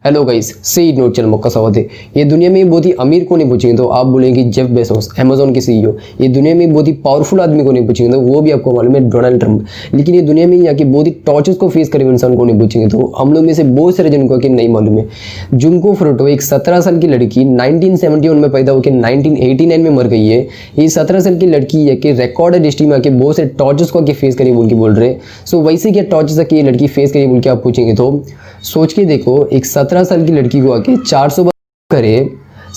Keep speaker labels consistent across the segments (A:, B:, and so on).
A: Hello guys, सी note channel मौका स्वागत है। ये दुनिया में बहुत ही अमीर को नहीं पूछेंगे तो आप बोलेंगे जेफ बेजोस, अमेजोन के सीईओ। ये दुनिया में बहुत ही पावरफुल आदमी को नहीं पूछेंगे तो वो भी आपको मालूम है डोनाल्ड ट्रंप। लेकिन ये दुनिया में यहाँ की बहुत ही टॉर्चर्स को फेस करे हुए इंसान को नहीं पूछेंगे तो हम लोग में से बहुत सारे जन को कि नहीं मालूम है। जुंको फुरुटो एक 17 साल की लड़की 1971 में पैदा होकर 1989 में मर गई है। ये 17 साल की लड़की है कि रिकॉर्डेड हिस्ट्री में आके बहुत से टॉर्चर्स को आके फेस करी बोल के बोल रहे। सो वैसे क्या टॉर्चर्स आके ये लड़की फेस करी बोल के आप पूछेंगे तो सोच के देखो, एक 17 साल की लड़की को आके 400 बार करे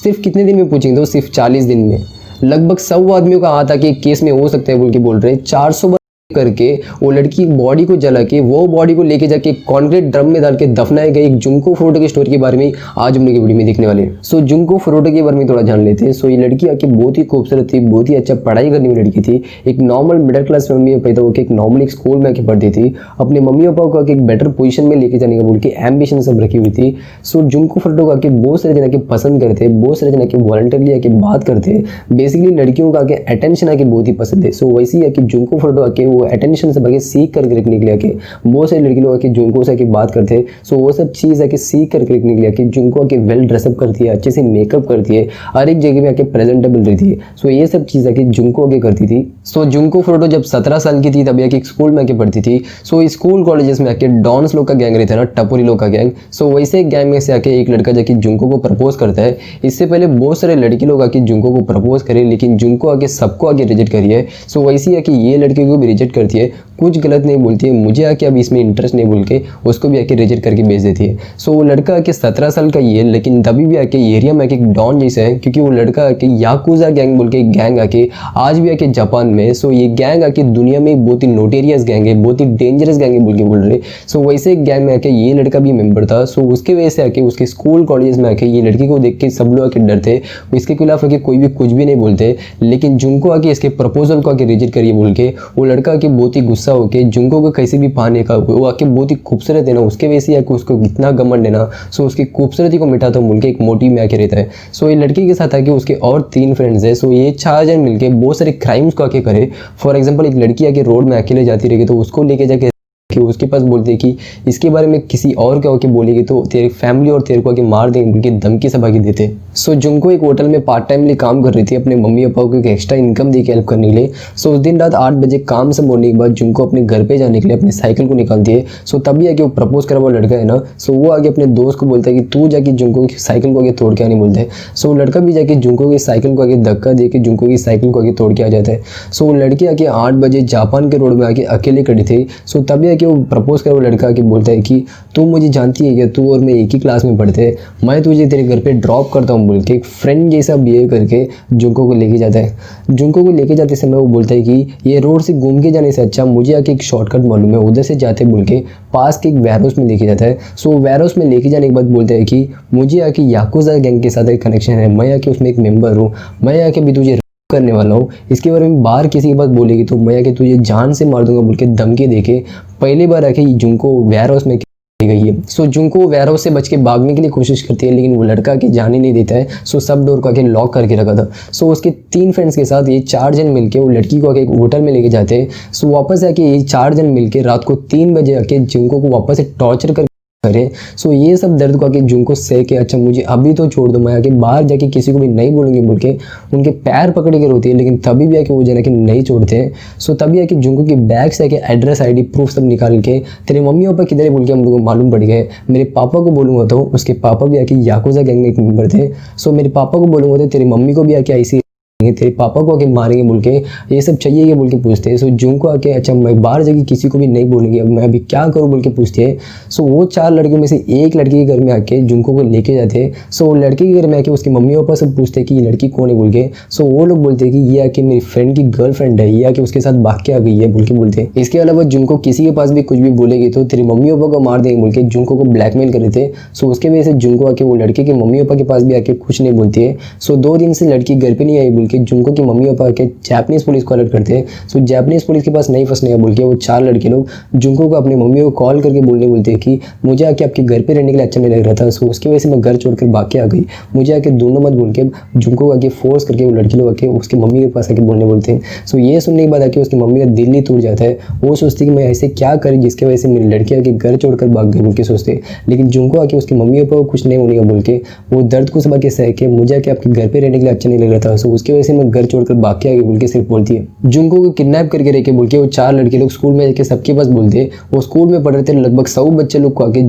A: सिर्फ कितने दिन में पूछेंगे तो सिर्फ 40 दिन में। लगभग 100 आदमियों का हाथ आके एक केस में हो सकता है बोल के बोल रहे। 400 बार करके वो लड़की बॉडी को जला के वो बॉडी को लेके जाके कॉन्क्रीट ड्रम में डाल के दफनाए गए एक जुंको फुरुटो की स्टोरी के बारे में आज हम लोग की वीडियो में देखने वाले हैं। सो जुंको फुरुटो के बारे में थोड़ा जान लेते हैं। सो ये लड़की आके बहुत ही खूबसूरत थी, बहुत ही अच्छा पढ़ाई करने वाली लड़की थी। एक नॉर्मल मिडिल क्लास फैमिली में पैदा होकर एक नॉर्मल एक स्कूल में आके पढ़ती थी। अपने मम्मी पापा को आके एक बेटर पोजीशन में लेके जाने का बोल के एम्बिशन सब रखी हुई थी। सो जुंको फुरुटो को आके बहुत सारे जना के पसंद करते, बहुत सारे जना के वॉलंटियरली आके बात करते। बेसिकली लड़कियों का आके अटेंशन आके बहुत ही पसंद है। सो वैसे ही आके जुंको फुरुटो आके वो अटेंशन से सीख करके रखने के लिए आके बहुत सारी लड़की लोग आके जुंको से आके बात करते हैं। सो वो सब चीज आके सीख करके रखने के लिए आके जुंको आके वेल ड्रेसअप करती है, अच्छे से मेकअप करती है, हर एक जगह में आके प्रेजेंटेबल रहती है। सो ये सब चीज आके जुंको आके करती थी। सो जुंको फुरुटो जब 17 साल की थी तभी आके एक स्कूल में आके पढ़ती थी। सो स्कूल कॉलेजेस में आके डॉन्स लोग का गैंग रहता है ना, टपोरी लोग का गैंग। सो वैसे एक गैंग में से आके एक लड़का जाके जुंको को प्रपोज करता है। इससे पहले बहुत सारे लड़की लोग आके जुंको को प्रपोज करे लेकिन जुंको आके सबको आके रिजेक्ट करी है। सो वैसे ही आके ये लड़की को भी रिजेक्ट करती है, कुछ गलत नहीं बोलती है, मुझे आके अब इसमें इंटरेस्ट नहीं बोल के उसको भी आके रिजेक्ट करके भेज देती है। सो वो लड़का आके 17 साल का ही है लेकिन तभी भी आके एरिया में आके एक डॉन जैसा है, क्योंकि वो लड़का आके याकुजा गैंग बोल के एक गैंग आके आज भी आके जापान में। सो ये गैंग आके दुनिया में बहुत ही नोटेरियस गैंग है, बहुत ही डेंजरस गैंग है बोल के बोल रहे। सो वैसे एक गैंग में आके ये लड़का भी मेंबर था। सो उसके वजह से आके उसके स्कूल कॉलेज में आके ये लड़की को देख के सब लोग आके डरते, इसके खिलाफ आके कोई भी कुछ भी नहीं बोलते। लेकिन जुंको आके इसके प्रपोजल को आके रिजेक्ट करिए बोल के वो लड़का आके बहुत ही गुस्सा होके जुंको को कैसे भी पाने का, वो आके बहुत ही खूबसूरत है ना, उसके वजह से आके उसको इतना घमंड है ना। सो उसकी खूबसूरती को मिटाता हूँ बोल के एक मोटिव में आके रहता है। सो ये लड़की के साथ आके उसके और 3 फ्रेंड्स है। सो ये 4 जन मिलके बहुत सारे क्राइम्स को आके करे। फॉर एग्जाम्पल एक लड़की आके रोड में अकेले जाती रहेगी तो उसको लेके जाके कि उसके पास बोलते हैं कि इसके बारे में किसी और क्या होके बोलेगी तो तेरी फैमिली और तेरे को आके मार देंगे उनकी धमकी सब आके देते। सो जुंको एक होटल में पार्ट टाइमली काम कर रही थी अपने मम्मी पापा को एक एक्स्ट्रा इनकम दे के हेल्प करने के लिए। सो उस दिन रात 8 बजे काम से बोलने के बाद जुंको अपने घर पे जाने के लिए अपनी साइकिल को निकालती है। सो तभी आके वो प्रपोज करा हुआ लड़का है ना, सो वो आगे अपने दोस्त को बोलता है कि तू जाके जुंको की साइकिल को आगे तोड़ के आने बोलते हैं। सो लड़का भी जाके जुंको की साइकिल को आगे धक्का दे के जुंको की साइकिल को आगे तोड़ के आ जाता है। सो वो लड़की आके 8 बजे जापान के रोड में आके अकेले खड़ी थी। सो तभी आके वो प्रपोज कर लड़का के बोलता है कि तू मुझे जानती है क्या, तू और मैं एक ही क्लास में पढ़ते हैं, मैं तुझे तेरे घर पे ड्रॉप करता हूँ बोल के एक फ्रेंड जैसा बिहेव करके जुंको को लेके जाता है। जुंको को लेके जाते समय वो बोलता है कि ये रोड से घूम के जाने से अच्छा मुझे आके एक शॉर्टकट मालूम है, उधर से जाते बोल के पास के एक वेयरहाउस में लेके जाता है। सो वेयरहाउस में लेके जाने के बाद बोलता है कि मुझे आके याकुजा गैंग के साथ एक कनेक्शन है, मैं आके उसमें एक मेंबर हूँ, मैं आके भी तुझे करने वाला हूँ, इसके बारे में बाहर किसी के पास बोलेगी तो मैं आके तुझे जान से मार दूंगा बोल के धमकी देके पहली बार आके जुंको वेयरहाउस में गई है। सो जुंको वेयरहाउस से बच के भागने के लिए कोशिश करती है लेकिन वो लड़का के जाने नहीं देता है। सो सब डोर को आके लॉक करके रखा था। सो उसके 3 फ्रेंड्स के साथ ये 4 जन मिलके वो लड़की को आके एक होटल में लेके जाते हैं। सो वापस आके ये 4 जन मिलके रात को 3 बजे आके जुंको को वापस से टॉर्चर कर करे। सो ये सब दर्द को आके जुंको सह के अच्छा मुझे अभी तो छोड़ दो, मैं आके बाहर जाके किसी को भी नहीं बोलूंगी बोल के उनके पैर पकड़ के रोती है लेकिन तभी भी आके वो जना के नहीं छोड़ते हैं। सो तभी आके जुंको की बैग से आके एड्रेस ID प्रूफ सब निकाल के तेरे मम्मी पापा किधर है बोल के हम लोग को मालूम पड़ गए। मेरे पापा को बोलूँगा तो उसके पापा भी आके याकुजा गैंग में एक मेंबर थे। सो मेरे पापा को बोलूँगा तो तेरी मम्मी को भी आके ऐसी तेरे पापा को आके मारेंगे बोल के ये सब चाहिए ये बोल के पूछते हैं। सो जुंको आके अच्छा मैं बाहर जाके किसी को भी नहीं बोलेंगे, अब मैं अभी क्या करूँ बोल के पूछती है। सो वो 4 लड़कियों में से एक लड़की के घर में आके जुंको को लेके जाते हैं। सो वो लड़की के घर में आके उसके मम्मी पापा सब पूछते हैं कि ये लड़की कौन है बोल के। सो वो लोग बोलते हैं कि ये आके मेरी फ्रेंड की गर्लफ्रेंड है, ये आके उसके साथ भाग के आ गई है बोल के बोलते हैं। इसके अलावा जुंको किसी के पास भी कुछ भी बोलेगी तो तेरे मम्मी पापा को मार देंगे बोल के जुंको को ब्लैकमेल कर रहे थे। सो उसके वजह से जुंको आके वो लड़के के मम्मी पापा के पास भी आके कुछ नहीं बोलती है। सो 2 दिन से लड़की घर पे नहीं आई बोल के जुंको की मम्मी पापा के जापानीज पुलिस को अलर्ट करते हैं। सो जापानीज पुलिस के पास नहीं फंसने का बोल के वो 4 लड़के लोग जुंको को अपनी मम्मी को कॉल करके बोलते हैं कि मुझे आके आपके घर पे रहने के लिए अच्छा नहीं लग रहा था, सो उसकी वजह से मैं घर छोड़कर भाग के आ गई, मुझे आके ढूंढो मत बोल के जुंको को आके फोर्स करके वो लड़के लोग आके उसकी मम्मी के पास आके बोलते हैं। सो ये सुनने के बाद आके उसकी मम्मी का दिल ही टूट जाता है। वो सोचती कि मैं ऐसे क्या करी जिसकी वजह से मेरी लड़की आके घर छोड़कर भाग गई बोल के सोचते। लेकिन जुंको आके उसकी मम्मी पापा को कुछ नहीं होने का बोल के वो दर्द को सब आके सह के मुझे आके आपके घर पे रहने के लिए अच्छा नहीं लग रहा था, सो उसकी वजह से मैं घर छोड़कर भाग के आ गई बोल के सिर्फ बोलती है। जुंको को किडनैप करके रखे बोल के वो 4 लड़के लोग स्कूल में जाके सबके पास बोलते। वो स्कूल में पढ़ रहे थे, लगभग 100 बच्चे लोग को आके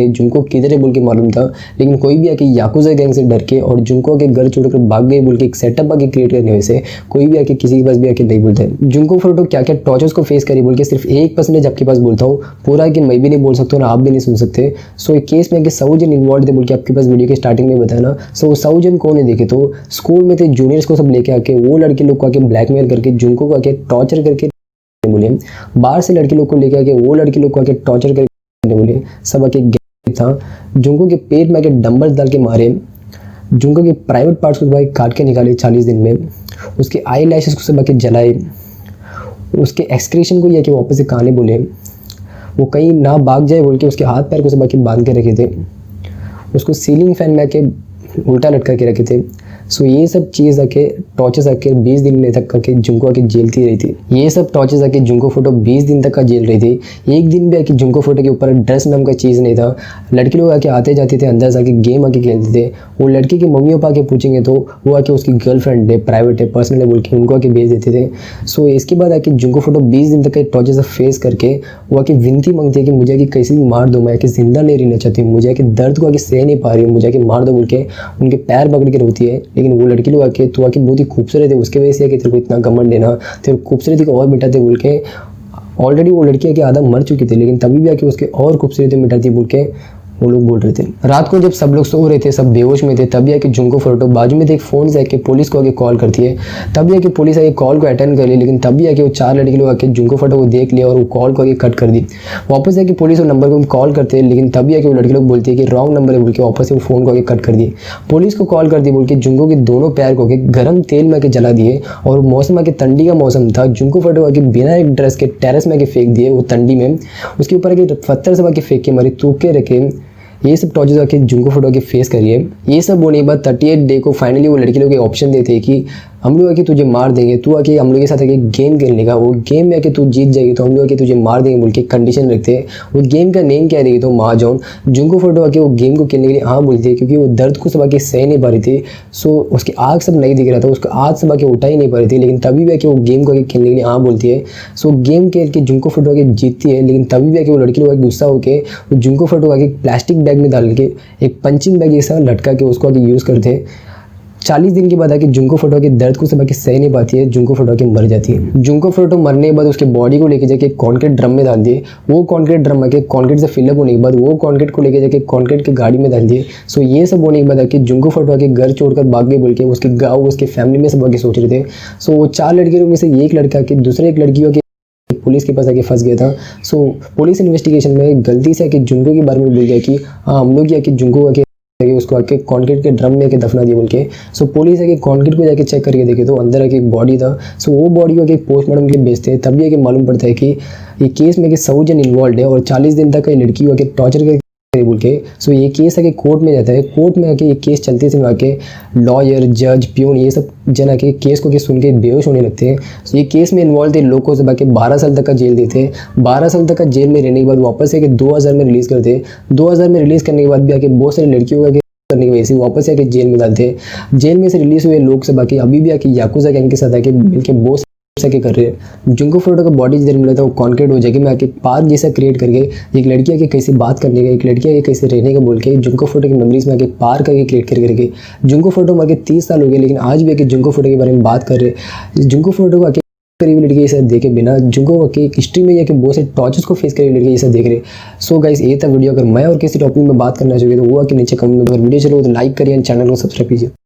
A: जुंको किधर है बोल के मालूम था, लेकिन कोई भी आके याकुजा गैंग से डर के और जुंको के घर छोड़कर भाग गए बोल के एक सेटअप आके क्रिएट करने से कोई भी आके किसी के पास भी आके नहीं बोलता है। जुंको फुरुटो क्या क्या टॉर्चर्स को फेस करी बोल के सिर्फ 1% आपके पास बोलता हूँ, पूरा कि मैं भी नहीं बोल सकता हूँ ना आप भी नहीं सुन सकते। सो एक केस में आके 100 जन इन्वॉल्व थे बोल के आपके पास वीडियो के स्टार्टिंग में बताया ना। सो 100 जन कौन है देखे तो स्कूल में थे जूनियर्स को सब लेके आके वो लड़के लोग को आके ब्लैकमेल करके जुंको को आके टॉर्चर करके बोले, बाहर से लड़के लोग को लेके आके वो लड़के लोग को आके टॉर्चर करके बोले, सब आके था। जुंको के पेट में आके डंबल्स डाल के मारे, जुंको के प्राइवेट पार्ट्स को भाई काट के निकाले 40 दिन में, उसके आई लैशेस को सब आके जलाए, उसके एक्सक्रीशन को ये कि वापस से खाने बोले, वो कहीं ना भाग जाए बोल के उसके हाथ पैर को सब आके बांध के रखे थे, उसको सीलिंग फैन में आके उल्टा लटका के रखे थे। सो ये सब चीज़ आके टॉर्चर्स आके 20 दिन में तक आके जुंको आके जेलती रही थी। ये सब टॉर्चर्स आके जुंको फुरुटो 20 दिन तक का जेल रही थी। एक दिन भी आके जुंको फुरुटो के ऊपर ड्रेस नाम का चीज़ नहीं था। लड़के लोग आके आते जाते थे, अंदर से आके गेम आके खेलते थे। वो लड़के के मम्मी पापा आके पूछेंगे तो वो आके उसकी गर्लफ्रेंड है, प्राइवेट है, पर्सनल है बोल के उनको आके भेज देते थे। सो इसके बाद आके जुंको फुरुटो 20 दिन तक के टॉर्चर्स फेस करके वो आके विनती मांगती है कि मुझे आके कैसे भी मार दो, मैं आके जिंदा नहीं रहना चाहती हूँ, मुझे आके दर्द को आके सह नहीं पा रही हूँ, मुझे आके मार दो बोल के उनके पैर पकड़ के रोती है। लेकिन वो लड़के लोग आके तू आके बहुत ही खूबसूरत है, उसके वजह से है कि तेरे को इतना घमंड है ना, तेरे खूबसूरती को और मिटाते बोल के ऑलरेडी वो लड़की आके आधा मर चुकी थी, लेकिन तभी भी आके उसके और खूबसूरती मिटाती बोल के वो लोग बोल रहे थे। रात को जब सब लोग सो रहे थे, सब बेहोश में थे, तभी आके जुंको फुरुटो बाजू में थे, एक फ़ोन से आके पुलिस को आके कॉल करती है। तभी आके पुलिस आके कॉल को अटेंड कर ली, लेकिन तभी आके वो 4 लड़के लोग आके जुंको फुरुटो को देख लिया और वो कॉल को आके कट कर दी। वापस आके पुलिस वो नंबर को कॉल करते हैं, लेकिन तभी आके वो लड़के लोग बोलती है कि रॉन्ग नंबर है बोल के वापस से वो फ़ोन को आके कट कर दिए। पुलिस को कॉल कर दी बोल के जुंको के दोनों पैर को आके गर्म तेल में आके जला दिए। और मौसम आके ठंडी का मौसम था, जुंको फुरुटो आके बिना एक ड्रेस के टेरेस में आके फेंक दिए वो ठंडी में, उसके ऊपर आके पत्थर से आके फेंक के मारी, तूक के रखे। ये सब टॉर्चर्स आके जुंको फुरुटो के फेस करिए। ये सब होने के बाद 38 डे को फाइनली वो लड़के लोग ऑप्शन देते हैं कि हम लोग आके तुझे मार देंगे, तू आके हम लोग के साथ आके गेम खेलने का, वो गेम में आके तू जीत जाएगी तो हम लोग आके तुझे मार देंगे बोल के कंडीशन रखते हैं। वो गेम का नेम क्या देगी तो महाजॉन। जुंको फुरुटो आके वो गेम को खेलने के लिए हाँ बोलती है क्योंकि वो दर्द को सब आके सह नहीं पा रही थी। सो उसकी आँख सब नहीं दिख रहा था, उसका हाथ सब आके उठा ही नहीं पा रही थी, लेकिन तभी भी आके वो गेम को आके खेलने के लिए हाँ बोलती है। सो गेम खेल के जुंको फुरुटो आके जीतती है, लेकिन तभी भी आके वो लड़की लोग आके गुस्सा होकर वो जुंको फुरुटो आके प्लास्टिक बैग में डाल के एक पंचिंग बैग जैसा लटका के उसको आगे यूज़ करते हैं। 40 दिन के बाद आके जुंको फुरुटो के दर्द को सब आके सह नहीं पाती है, जुंको फुरुटो के मर जाती है। जुंको फुरुटो मरने के बाद उसके बॉडी को लेके जाके कॉन्क्रीट ड्रम में डाल दिए। वो कॉन्क्रीट ड्रम आके कॉन्क्रीट से फिलअप होने के बाद वो कॉन्क्रीट को लेके जाके कॉन्क्रीट की गाड़ी में डाल दिए। सो ये सब होने के बाद आके जुंको फुरुटो आके घर छोड़कर भाग गए बोल के उसके गाँव उसके फैमिली में सब आके सोच रहे थे। सो वो 4 लड़कियों में से एक लड़का के दूसरे एक लड़कियों के पुलिस के पास आके फंस गया था। सो पुलिस इन्वेस्टिगेशन में गलती से आके जुंको के बारे में बोल गया कि हाँ हम लोग आके जुंको आके उसको आके कॉन्क्रीट के ड्रम में आके दफना दिया बोल के। सो पुलिस आके कॉन्क्रीट को जाके चेक करके देखे तो अंदर आके एक बॉडी था। सो वो बॉडी को आके पोस्टमार्टम के लिए भेजते हैं, तभी आके मालूम पड़ता है कि ये केस में 100 जन इन्वॉल्व है और 40 दिन तक ये लड़की को आके टॉर्चर करके बोल के। सो ये केस आके कोर्ट में जाता है। कोर्ट में आके ये केस चलते समय आके लॉयर, जज, प्यून ये सब जन आके केस को सुन के बेहोश होने लगते हैं। सो ये केस में इन्वॉल्व थे लोग को सब आके 12 साल तक का जेल देते। 12 साल तक का जेल में रहने के बाद वापस आके 2000 में रिलीज़ करते। 2000 में रिलीज़ करने के बाद भी आके बहुत सारी लड़कियों को करने की वजह से वापस आके जेल में डालते हैं। जेल में से रिलीज हुए लोग सब आके अभी भी आके याकुजा गैंग के साथ आके मिलके बहुत आके कर रहे हैं। जुंको फुरुटो का बॉडी जिधर मिला था वो कॉन्क्रीट हो जाएगी में आके पार्क जैसा क्रिएट करके एक लड़की आके कैसे बात करने का, एक लड़की आके कैसे रहने का बोल के जुंको फुरुटो की मेमोरीज में आके पार्क आके क्रिएट करके जुंको फुरुटो मर के 30 साल हो गए, लेकिन आज भी आके जुंको फुरुटो के बारे में बात कर रहे हैं। जुंको फुरुटो को आके करीबी लड़की जैसा देखे बिना जुंको के हिस्ट्री में जाके बहुत से टॉर्चर्स को फेस करीबी लड़की जैसा देख रहे। सो गाइस ये था वीडियो। अगर मैं और किसी टॉपिक में बात करना चाहिए तो वो आके नीचे कमेंट में, अगर वीडियो चलो तो लाइक करिए, चैनल को सब्सक्राइब कीजिए।